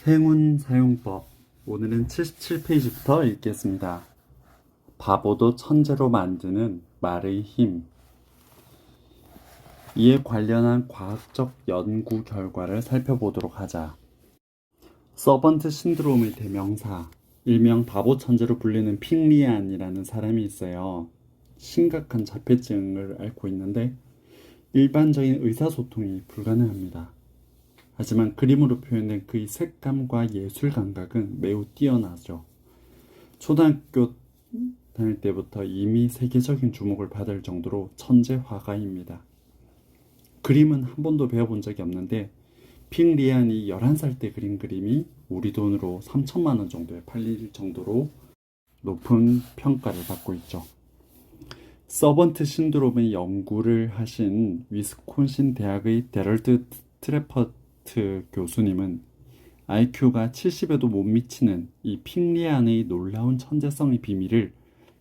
행운 사용법. 오늘은 77페이지부터 읽겠습니다. 바보도 천재로 만드는 말의 힘. 이에 관련한 과학적 연구 결과를 살펴보도록 하자. 서번트 신드롬의 대명사, 일명 바보 천재로 불리는 핑리안이라는 사람이 있어요. 심각한 자폐증을 앓고 있는데 일반적인 의사소통이 불가능합니다. 하지만 그림으로 표현된 그의 색감과 예술 감각은 매우 뛰어나죠. 초등학교 다닐 때부터 이미 세계적인 주목을 받을 정도로 천재 화가입니다. 그림은 한 번도 배워본 적이 없는데 핑 리안이 11살 때 그린 그림이 우리 돈으로 3천만 원 정도에 팔릴 정도로 높은 평가를 받고 있죠. 서번트 신드롬의 연구를 하신 위스콘신 대학의 데럴드 트레퍼트 교수님은 IQ가 70에도 못 미치는 이 핑리안의 놀라운 천재성의 비밀을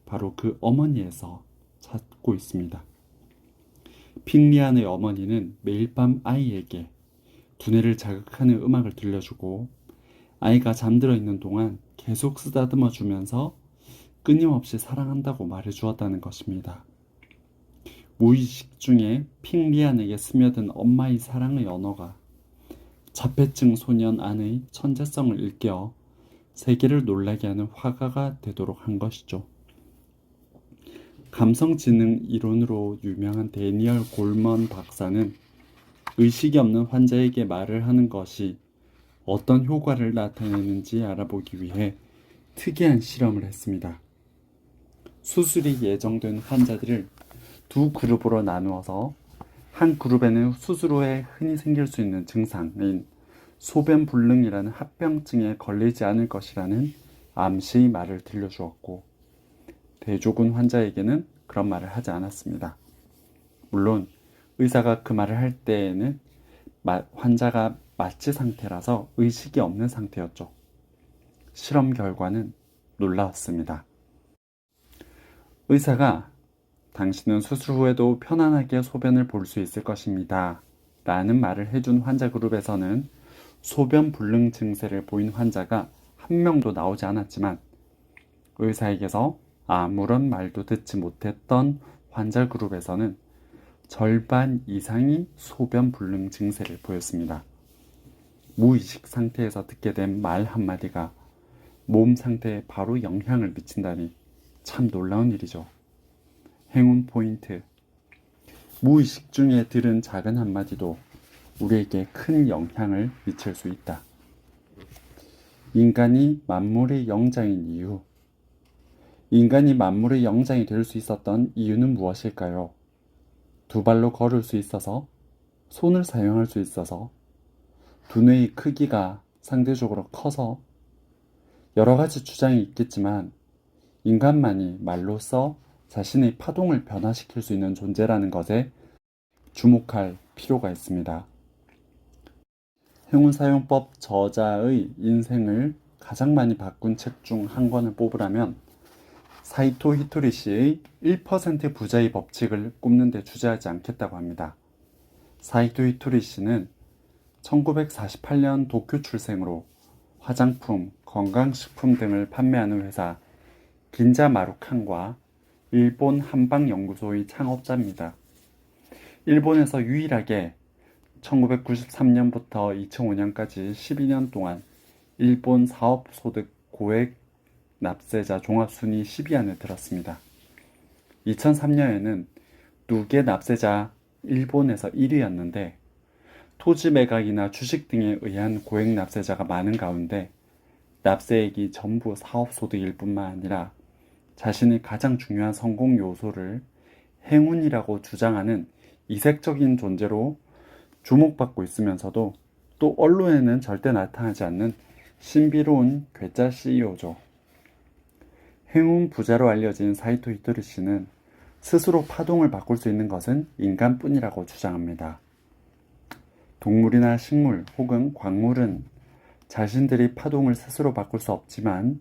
바로 그 어머니에서 찾고 있습니다. 핑리안의 어머니는 매일 밤 아이에게 두뇌를 자극하는 음악을 들려주고 아이가 잠들어 있는 동안 계속 쓰다듬어 주면서 끊임없이 사랑한다고 말해주었다는 것입니다. 무의식 중에 핑리안에게 스며든 엄마의 사랑의 언어가 자폐증 소년 안의 천재성을 일깨워 세계를 놀라게 하는 화가가 되도록 한 것이죠. 감성지능 이론으로 유명한 데니얼 골먼 박사는 의식이 없는 환자에게 말을 하는 것이 어떤 효과를 나타내는지 알아보기 위해 특이한 실험을 했습니다. 수술이 예정된 환자들을 두 그룹으로 나누어서 한 그룹에는 수술 후에 흔히 생길 수 있는 증상인 소변불능이라는 합병증에 걸리지 않을 것이라는 암시의 말을 들려주었고 대조군 환자에게는 그런 말을 하지 않았습니다. 물론 의사가 그 말을 할 때에는 환자가 마취 상태라서 의식이 없는 상태였죠. 실험 결과는 놀라웠습니다. 의사가 당신은 수술 후에도 편안하게 소변을 볼 수 있을 것입니다. 라는 말을 해준 환자 그룹에서는 소변 불능 증세를 보인 환자가 한 명도 나오지 않았지만 의사에게서 아무런 말도 듣지 못했던 환자 그룹에서는 절반 이상이 소변 불능 증세를 보였습니다. 무의식 상태에서 듣게 된 말 한마디가 몸 상태에 바로 영향을 미친다니 참 놀라운 일이죠. 행운 포인트. 무의식 중에 들은 작은 한마디도 우리에게 큰 영향을 미칠 수 있다. 인간이 만물의 영장인 이유. 인간이 만물의 영장이 될 수 있었던 이유는 무엇일까요? 두 발로 걸을 수 있어서, 손을 사용할 수 있어서, 두뇌의 크기가 상대적으로 커서, 여러 가지 주장이 있겠지만 인간만이 말로써 자신의 파동을 변화시킬 수 있는 존재라는 것에 주목할 필요가 있습니다. 행운사용법 저자의 인생을 가장 많이 바꾼 책 중 한 권을 뽑으라면 사이토 히토리 씨의 1% 부자의 법칙을 꼽는 데 주저하지 않겠다고 합니다. 사이토 히토리 씨는 1948년 도쿄 출생으로 화장품, 건강식품 등을 판매하는 회사 긴자 마루칸과 일본 한방연구소의 창업자입니다. 일본에서 유일하게 1993년부터 2005년까지 12년 동안 일본 사업소득 고액 납세자 종합순위 10위 안에 들었습니다. 2003년에는 누계 납세자 일본에서 1위였는데 토지 매각이나 주식 등에 의한 고액 납세자가 많은 가운데 납세액이 전부 사업소득일 뿐만 아니라 자신의 가장 중요한 성공 요소를 행운이라고 주장하는 이색적인 존재로 주목받고 있으면서도 또 언론에는 절대 나타나지 않는 신비로운 괴짜 CEO죠. 행운 부자로 알려진 사이토 히토리 씨는 스스로 파동을 바꿀 수 있는 것은 인간뿐이라고 주장합니다. 동물이나 식물 혹은 광물은 자신들이 파동을 스스로 바꿀 수 없지만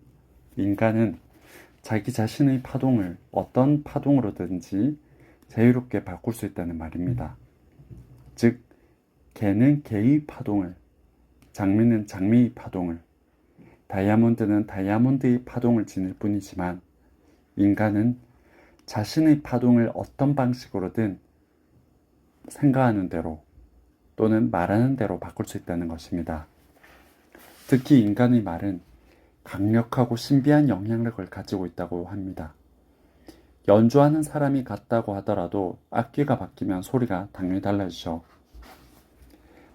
인간은 자기 자신의 파동을 어떤 파동으로든지 자유롭게 바꿀 수 있다는 말입니다. 즉, 개는 개의 파동을, 장미는 장미의 파동을, 다이아몬드는 다이아몬드의 파동을 지닐 뿐이지만 인간은 자신의 파동을 어떤 방식으로든 생각하는 대로 또는 말하는 대로 바꿀 수 있다는 것입니다. 특히 인간의 말은 강력하고 신비한 영향력을 가지고 있다고 합니다. 연주하는 사람이 같다고 하더라도 악기가 바뀌면 소리가 당연히 달라지죠.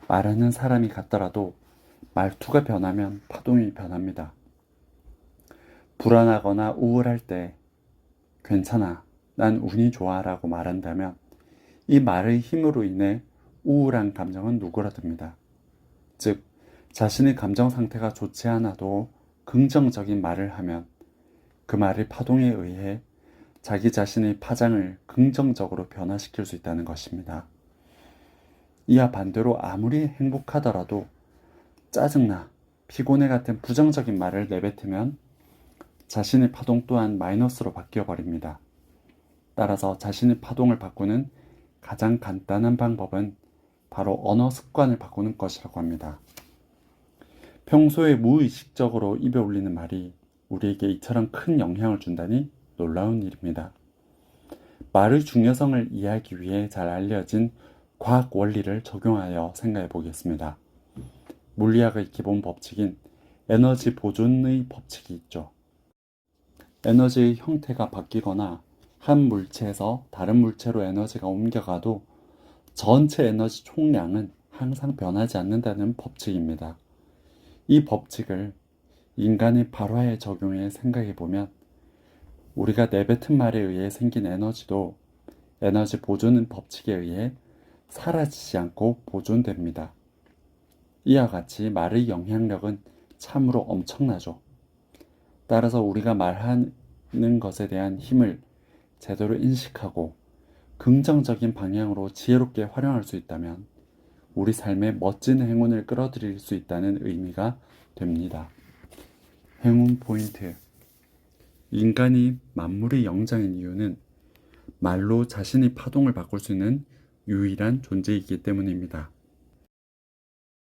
말하는 사람이 같더라도 말투가 변하면 파동이 변합니다. 불안하거나 우울할 때 괜찮아, 난 운이 좋아 라고 말한다면 이 말의 힘으로 인해 우울한 감정은 누그러듭니다. 즉, 자신의 감정 상태가 좋지 않아도 긍정적인 말을 하면 그 말의 파동에 의해 자기 자신의 파장을 긍정적으로 변화시킬 수 있다는 것입니다. 이와 반대로 아무리 행복하더라도 짜증나, 피곤해 같은 부정적인 말을 내뱉으면 자신의 파동 또한 마이너스로 바뀌어 버립니다. 따라서 자신의 파동을 바꾸는 가장 간단한 방법은 바로 언어 습관을 바꾸는 것이라고 합니다. 평소에 무의식적으로 입에 올리는 말이 우리에게 이처럼 큰 영향을 준다니 놀라운 일입니다. 말의 중요성을 이해하기 위해 잘 알려진 과학 원리를 적용하여 생각해 보겠습니다. 물리학의 기본 법칙인 에너지 보존의 법칙이 있죠. 에너지의 형태가 바뀌거나 한 물체에서 다른 물체로 에너지가 옮겨가도 전체 에너지 총량은 항상 변하지 않는다는 법칙입니다. 이 법칙을 인간의 발화에 적용해 생각해 보면 우리가 내뱉은 말에 의해 생긴 에너지도 에너지 보존 법칙에 의해 사라지지 않고 보존됩니다. 이와 같이 말의 영향력은 참으로 엄청나죠. 따라서 우리가 말하는 것에 대한 힘을 제대로 인식하고 긍정적인 방향으로 지혜롭게 활용할 수 있다면 우리 삶에 멋진 행운을 끌어들일 수 있다는 의미가 됩니다. 행운 포인트. 인간이 만물의 영장인 이유는 말로 자신의 파동을 바꿀 수 있는 유일한 존재이기 때문입니다.